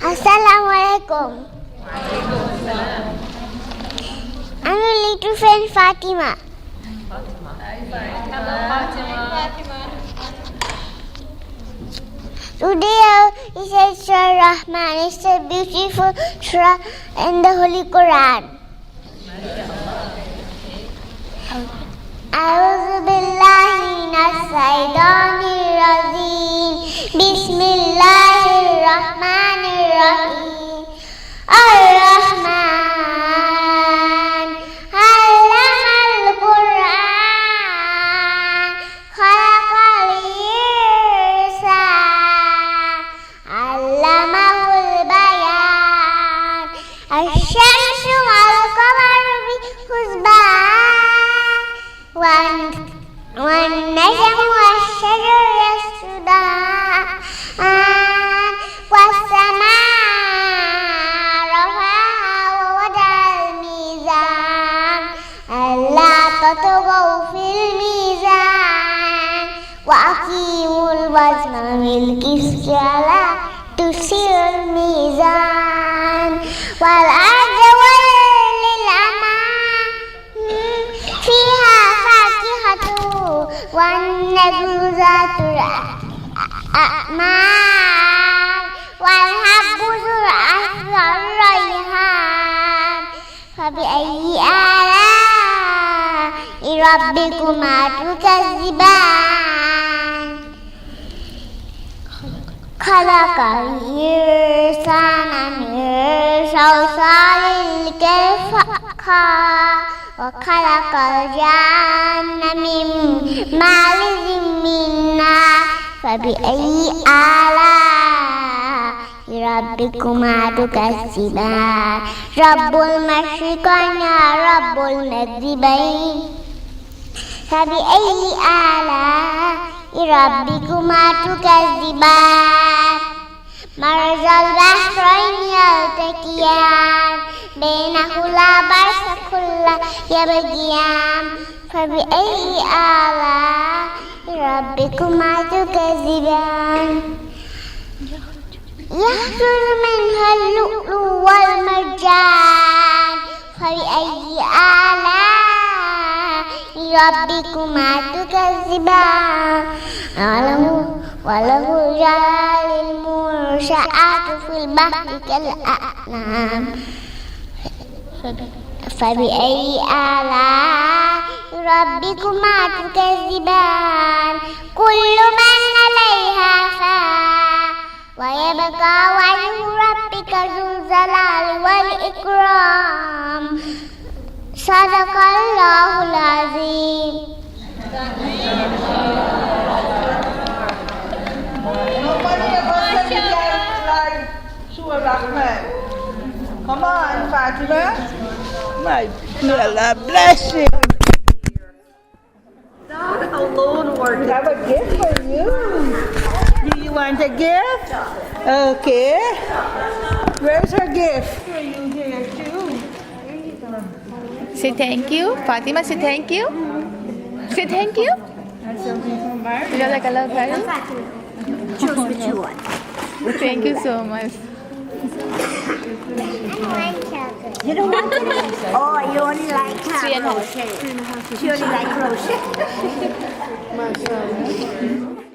Assalamualaikum. I'm your little friend Fatima. Hello, Fatima. Today is Surah Rahman. It's a beautiful surah in the Holy Quran. أعوذ بالله من الشيطان الرجيم. بسم الله الرحمن الرحيم. الرحمن علم القرآن خلق الإنسان علمه البيان الشمس والقمر بحسبان والنجم والشجر يسجدان والسماء رفعها ووضع الميزان ألا تطغوا في الميزان وأقيموا الوزن بالقسط ولا تخسروا الميزان والأرض فيها فاكهة والنجم ذات الأكمام والحب ذو الريحان فبأي آلاء ربكما تكذبان خلق الإنسان من صلصال كالفخار وخلق الجن من مارج من نار فبأي آلاء ربكما تكذبان رب المشرقين ورب المغربين فبأي آلاء ربكما تكذبان مرج البحرين يلتقيان بينهما برزخ لا يبغيان فبأي آلاء ربكما تكذبان يخرج منها اللؤلؤ والمرجان فبأي آلاء ربكما تكذبان وله الجوار المنشآت في البحر كالأعلام فبأي آلاء ربكما تكذبان كل من عليها فان ويبقى وجه ربك ذو الجلال والإكرام صدق الله العظيم. Nobody ever said you guys like Surah Rahman. Come on, Fatima. My Allah bless you. Not alone We working. have a gift for you. Do you want a gift? Okay. Where's her gift? For you here too. Say thank you. Fatima, say thank you. Say thank you. That's something from Mark. You like a love party? Choose which you want. Thank you so much. You don't want it? Oh, you only like 3.5. crochet. She only like crochet.